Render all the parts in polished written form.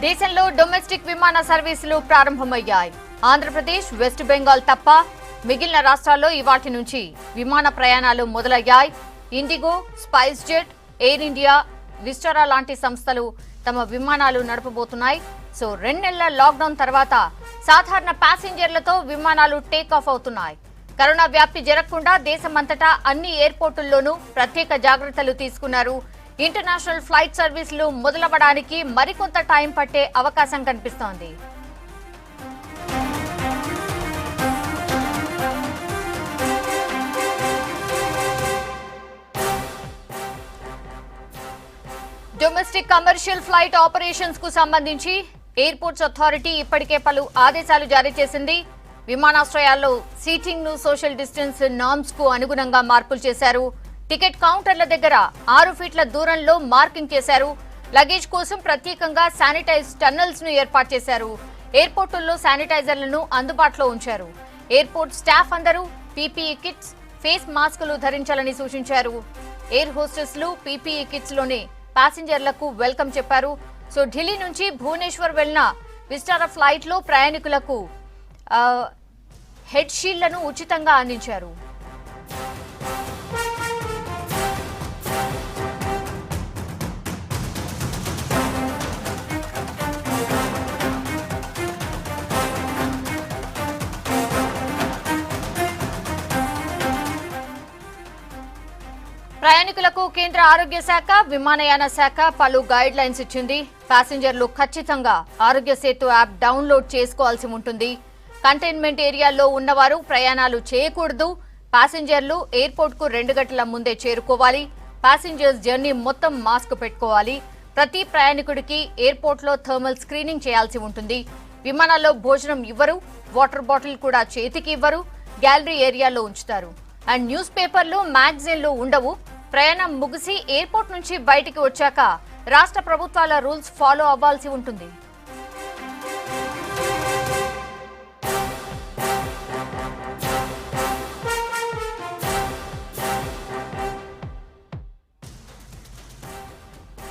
దేశంలో డొమెస్టిక్ విమాన సర్వీసులు ప్రారంభమయ్యాయి. ఆంధ్రప్రదేశ్, వెస్ట్ బెంగాల్ తప్ప మిగిలిన రాష్ట్రాల్లో ఇవాటి నుంచి విమాన ప్రయాణాలు మొదలయ్యాయి. IndiGo, Spice Jet, Air India, Vistara లాంటి సంస్థలు తమ విమానాలు నడపబోతున్నాయి. సో 2 నెలల లాక్డౌన్ తర్వాత సాధారణ ప్యాసింజర్లతో విమానాలు టేక్ ఆఫ్ అవుతున్నాయి. కరోనా వ్యాప్తి జరగకుండా దేశమంతటా అన్ని ఎయిర్పోర్టుల్లోనూ ప్రత్యేక జాగ్రత్తలు తీసుకున్నారు. ఇంటర్నేషనల్ ఫ్లైట్ సర్వీసులు మొదలవడానికి మరికొంత టైం పట్టే అవకాశం కనిపిస్తోంది. డొమెస్టిక్ కమర్షియల్ ఫ్లైట్ ఆపరేషన్స్ కు సంబంధించి ఎయిర్పోర్ట్స్ అథారిటీ ఇప్పటికే పలు ఆదేశాలు జారీ చేసింది. విమానాశ్రయాల్లో సీటింగ్ ను సోషల్ డిస్టెన్స్ నార్మ్స్ కు అనుగుణంగా మార్పులు చేశారు. టికెట్ కౌంటర్ల దగ్గర 6 ఫీట్ల దూరంలో మార్కింగ్ చేశారు. లగేజ్ కోసం ప్రత్యేకంగా శానిటైజ్ టన్నల్స్ ను ఏర్పాటు చేశారు. ఎయిర్పోర్టుల్లో శానిటైజర్లను అందుబాటులో ఉంచారు. ఎయిర్పోర్ట్ స్టాఫ్ అందరూ పీపీఈ కిట్స్, ఫేస్ మాస్కులు ధరించాలని సూచించారు. ఎయిర్ హోస్టెస్లు పీపీఈ కిట్స్ లోనే ప్యాసింజర్లకు వెల్కమ్ చెప్పారు. సో ఢిల్లీ నుంచి భువనేశ్వర్ వెళ్లిన విస్టారా ఫ్లైట్ లో ప్రయాణికులకు హెడ్ షీల్డ్లను ఉచితంగా అందించారు. ప్రయాణికులకు కేంద్ర ఆరోగ్య శాఖ, విమానయాన శాఖ పలు గైడ్ లైన్స్ ఇచ్చింది. ప్యాసింజర్లు ఖచ్చితంగా ఆరోగ్య సేతు యాప్ డౌన్లోడ్ చేసుకోవాల్సి ఉంటుంది. కంటైన్మెంట్ ఏరియాల్లో ఉన్నవారు ప్రయాణాలు చేయకూడదు. ప్యాసింజర్లు ఎయిర్పోర్ట్ కు 2 గంటల ముందే చేరుకోవాలి. ప్యాసింజర్స్ జర్నీ మొత్తం మాస్క్ పెట్టుకోవాలి. ప్రతి ప్రయాణికుడికి ఎయిర్పోర్ట్ లో థర్మల్ స్క్రీనింగ్ చేయాల్సి ఉంటుంది. విమానాల్లో భోజనం ఇవ్వరు. వాటర్ బాటిల్ కూడా చేతికి ఇవ్వరు. గ్యాలరీ ఏరియాలో ఉంచుతారు. అండ్ న్యూస్ పేపర్లు, మ్యాగజైన్లు ఉండవు. ప్రయాణం ముగిసి ఎయిర్పోర్ట్ నుంచి బయటికి వచ్చాక రాష్ట్ర ప్రభుత్వాల రూల్స్ ఫాలో అవ్వాల్సి ఉంటుంది.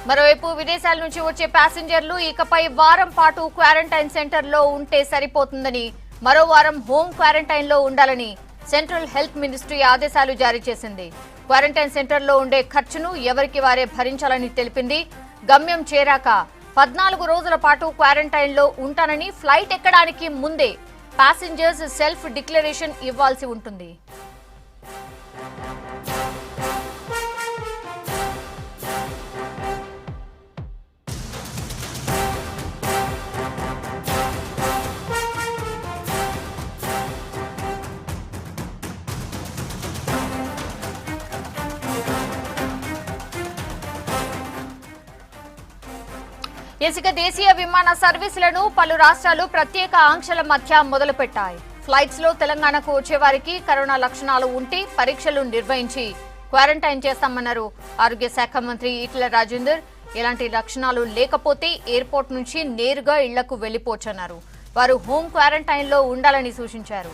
మరోవైపు విదేశాల నుంచి వచ్చే ప్యాసింజర్లు ఇకపై వారం పాటు క్వారంటైన్ సెంటర్లో ఉంటే సరిపోతుందని, మరో వారం హోం క్వారంటైన్ లో ఉండాలని సెంట్రల్ హెల్త్ మినిస్ట్రీ ఆదేశాలు జారీ చేసింది. క్వారంటైన్ సెంటర్లో ఉండే ఖర్చును ఎవరికి వారే భరించాలని తెలిపింది. గమ్యం చేరాక 14 రోజుల పాటు క్వారంటైన్ లో ఉంటానని, ఫ్లైట్ ఎక్కడానికి ముందే ప్యాసింజర్స్ సెల్ఫ్ డిక్లరేషన్ ఇవ్వాల్సి ఉంటుంది. ఇక దేశీయ విమాన సర్వీసులను పలు రాష్ట్రాలు ప్రత్యేక ఆంక్షల మధ్య మొదలుపెట్టాయి. ఫ్లైట్స్ లో తెలంగాణకు వచ్చేవారికి కరోనా లక్షణాలు ఉంటే పరీక్షలు నిర్వహించి క్వారంటైన్ చేస్తామన్నారు ఆరోగ్య శాఖ మంత్రి ఈటెల రాజేందర్. ఎలాంటి లక్షణాలు లేకపోతే ఎయిర్పోర్ట్ నుంచి నేరుగా ఇళ్లకు వెళ్లిపోవచ్చన్నారు. వారు హోం క్వారంటైన్ లో ఉండాలని సూచించారు.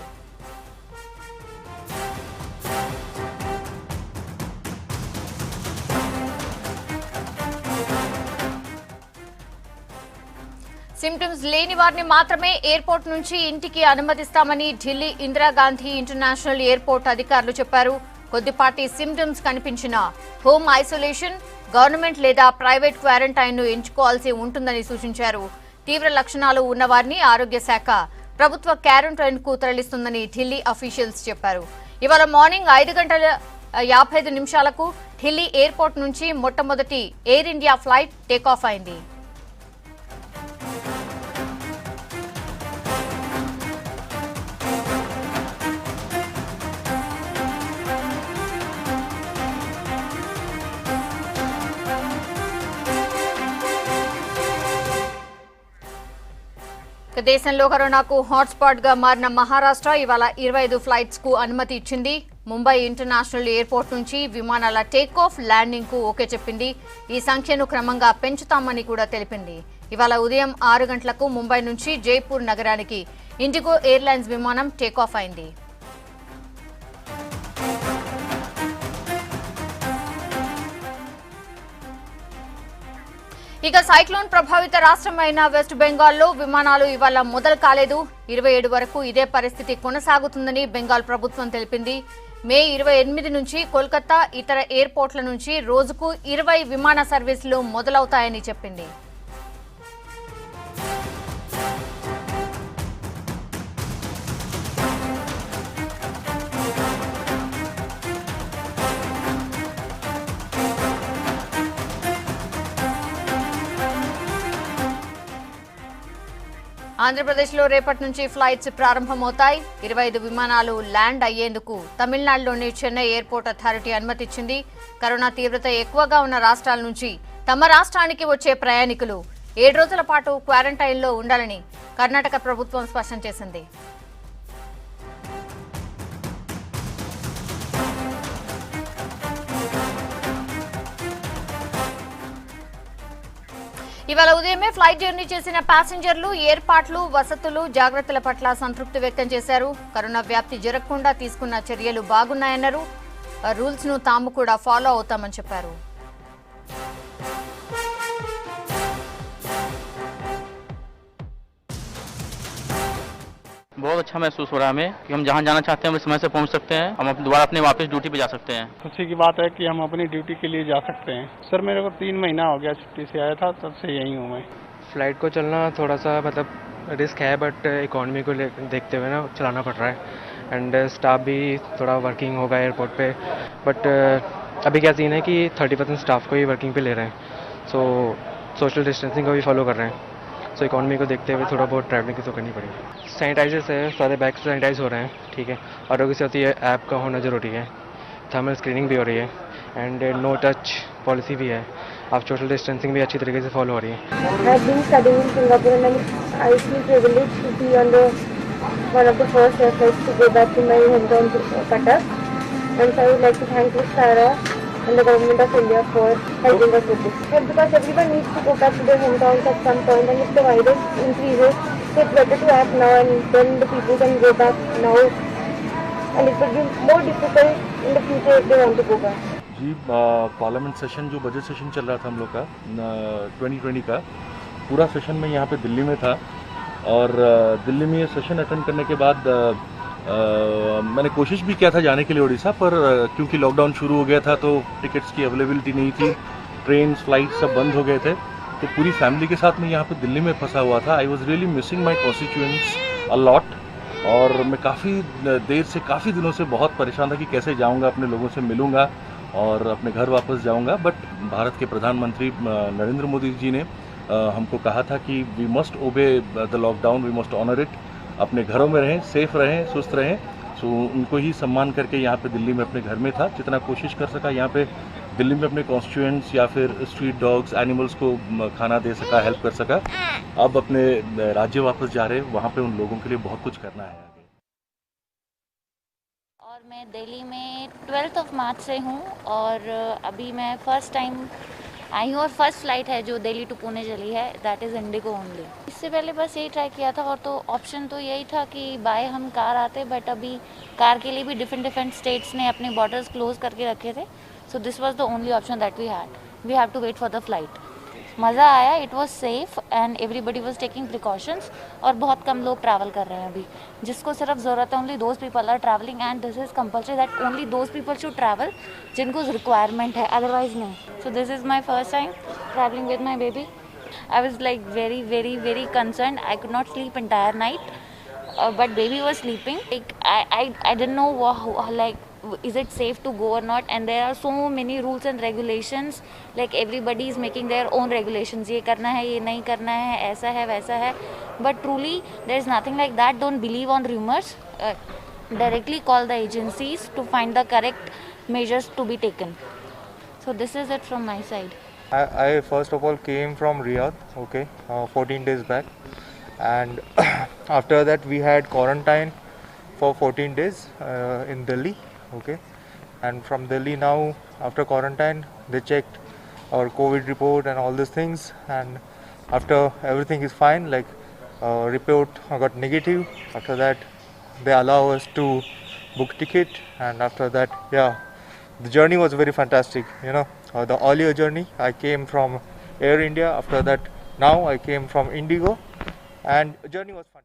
సింప్టమ్స్ లేని వారిని మాత్రమే ఎయిర్పోర్ట్ నుంచి ఇంటికి అనుమతిస్తామని ఢిల్లీ ఇందిరాగాంధీ ఇంటర్నేషనల్ ఎయిర్పోర్ట్ అధికారులు చెప్పారు. కొద్దిపాటి సింప్టమ్స్ కనిపించిన హోమ్ ఐసోలేషన్, గవర్నమెంట్ లేదా ప్రైవేట్ క్వారంటైన్ ను ఎంచుకోవాల్సి ఉంటుందని సూచించారు. తీవ్ర లక్షణాలు ఉన్న వారిని ఆరోగ్య శాఖ ప్రభుత్వ క్వారంటైన్ కు తరలిస్తుందని ఢిల్లీ అఫీషియల్స్ చెప్పారు. ఇవాళ మార్నింగ్ 5:55 ఢిల్లీ ఎయిర్పోర్ట్ నుంచి మొట్టమొదటి ఎయిర్ ఇండియా ఫ్లైట్ టేకాఫ్ అయింది. దేశంలో కరోనాకు హాట్స్పాట్ గా మారిన మహారాష్ట్ర ఇవాళ 25 ఫ్లైట్స్ కు అనుమతి ఇచ్చింది. ముంబై ఇంటర్నేషనల్ ఎయిర్పోర్ట్ నుంచి విమానాల టేక్ ఆఫ్ ల్యాండింగ్ కు ఓకే చెప్పింది. ఈ సంఖ్యను క్రమంగా పెంచుతామని కూడా తెలిపింది. ఇవాళ ఉదయం 6 గంటలకు ముంబై నుంచి జైపూర్ నగరానికి ఇండిగో ఎయిర్లైన్స్ విమానం టేక్ ఆఫ్ అయింది. ఇక సైక్లోన్ ప్రభావిత రాష్ట్రమైన వెస్ట్ బెంగాల్లో విమానాలు ఇవాళ మొదలు కాలేదు. 27 వరకు ఇదే పరిస్థితి కొనసాగుతుందని బెంగాల్ ప్రభుత్వం తెలిపింది. మే 28 నుంచి కోల్కతా ఇతర ఎయిర్పోర్ట్ల నుంచి రోజుకు 20 విమాన సర్వీసులు మొదలవుతాయని చెప్పింది. ఆంధ్రప్రదేశ్లో రేపటి నుంచి ఫ్లైట్స్ ప్రారంభమవుతాయి. 25 విమానాలు ల్యాండ్ అయ్యేందుకు తమిళనాడులోని చెన్నై ఎయిర్పోర్ట్ అథారిటీ అనుమతిచ్చింది. కరోనా తీవ్రత ఎక్కువగా ఉన్న రాష్ట్రాల నుంచి తమ రాష్ట్రానికి వచ్చే ప్రయాణికులు 7 రోజుల పాటు క్వారంటైన్లో ఉండాలని కర్ణాటక ప్రభుత్వం స్పష్టం చేసింది. ఇవాళ ఉదయమే ఫ్లైట్ జర్నీ చేసిన ప్యాసింజర్లు ఏర్పాట్లు, వసతులు, జాగ్రత్తల పట్ల సంతృప్తి వ్యక్తం చేశారు. కరోనా వ్యాప్తి జరగకుండా తీసుకున్న చర్యలు బాగున్నాయన్నారు. రూల్స్ ను తాము కూడా ఫాలో అవుతామని చెప్పారు. बहुत अच्छा महसूस हो रहा है हमें कि हम जहाँ जाना चाहते हैं हम समय से पहुँच सकते हैं, हम दोबारा अपने वापस ड्यूटी पे जा सकते हैं। खुशी की बात है कि हम अपनी ड्यूटी के लिए जा सकते हैं। सर मेरे को 3 महीना हो गया छुट्टी से आया था, तब से यहीं हूँ मैं। फ्लाइट को चलना थोड़ा सा मतलब रिस्क है, बट इकोनॉमी को देखते हुए ना चलाना पड़ रहा है। एंड स्टाफ भी थोड़ा वर्किंग होगा एयरपोर्ट पे, बट अभी क्या सीन है कि 30% स्टाफ को ही वर्किंग पे ले रहे हैं, सो सोशल डिस्टेंसिंग को भी फॉलो कर रहे हैं। सो इकोनॉमी को देखते हुए थोड़ा बहुत ट्रैवलिंग तो करनी पड़ेगी। सैनिटाइजर्स है, सारे बैग्स सैनिटाइज हो रहे हैं, ठीक है। आरोग्य सेतु ऐप का होना ज़रूरी है, थर्मल स्क्रीनिंग भी हो रही है, एंड नो टच पॉलिसी भी है। आप सोशल डिस्टेंसिंग भी अच्छी तरीके से फॉलो हो रही है। I've been studying in Singapore and I feel privileged to be on one of the first air flights to go back to my hometown Cuttack. And so I would like to thank Vistara and the government of India for helping us with this. But because everyone needs to go back to their hometowns at some point, and if the virus increases, so it's better to act now and then the people can go back now, and it will be more difficult in the future if they want to go back. जी parliament session जो budget session चल रहा था हम लोग का 2020 का पूरा सेशन में यहाँ पे दिल्ली में था, और दिल्ली में ये सेशन अटेंड करने के बाद मैंने कोशिश भी किया था जाने के लिए उड़ीसा, पर क्योंकि लॉकडाउन शुरू हो गया था तो टिकट्स की अवेलेबिलिटी नहीं थी, ट्रेन फ्लाइट सब बंद हो गए थे, तो पूरी फैमिली के साथ मैं यहाँ पे दिल्ली में फंसा हुआ था। I was really missing my constituents a lot, और मैं काफ़ी देर से काफ़ी दिनों से बहुत परेशान था कि कैसे जाऊँगा, अपने लोगों से मिलूँगा और अपने घर वापस जाऊँगा। बट भारत के प्रधानमंत्री नरेंद्र मोदी जी ने हमको कहा था कि we must obey the lockdown, we must honour it, अपने घरों में रहें, सेफ रहें, सुस्त रहें। सो उनको ही सम्मान करके यहाँ पे दिल्ली में अपने घर में था, जितना कोशिश कर सका यहाँ पे दिल्ली में अपने कॉन्स्टिट्यूएंट्स या फिर स्ट्रीट डॉग्स एनिमल्स को खाना दे सका, हेल्प कर सका। अब अपने राज्य वापस जा रहे हैं, वहाँ पे उन लोगों के लिए बहुत कुछ करना है। और मैं दिल्ली में 12th ऑफ मार्च से हूँ, और अभी मैं फर्स्ट टाइम आई हूँ, और फर्स्ट फ्लाइट है जो दिल्ली टू पुणे चली है, दैट इज़ इंडिगो ओनली। इससे पहले बस यही ट्राई किया था, और तो ऑप्शन तो यही था कि बाय हम कार आते, बट अभी कार के लिए भी डिफरेंट स्टेट्स ने अपने बॉर्डर्स क्लोज करके रखे थे, so this was the only option that we had. We have to wait for the flight. मज़ा आया, it was safe and everybody was taking precautions, और बहुत कम लोग ट्रैवल कर रहे हैं अभी। जिसको सिर्फ ज़रूरत है, only those people are travelling, and this is compulsory that only those people should travel जिनको रिक्वायरमेंट है, अदरवाइज नहीं। So this is my first time travelling with my baby. I was like very very very concern, I could not sleep entire night, but baby was sleeping. Like I didn't know like is it safe to go or not, and there are so many rules and regulations, like everybody is making their own regulations, ये करना है, ये नहीं करना है, ऐसा है वैसा है, but truly there is nothing like that. Don't believe on rumors, directly call the agencies to find the correct measures to be taken. So this is it from my side. I first of all came from Riyadh, okay, 14 days back, and after that we had quarantine for 14 days in Delhi. Okay, and from Delhi now, after quarantine, they checked our COVID report and all these things, and after everything is fine, like report got negative. After that they allow us to book ticket, and after that, yeah, the journey was very fantastic. The earlier journey I came from Air India. After that, now I came from Indigo, and journey was fantastic.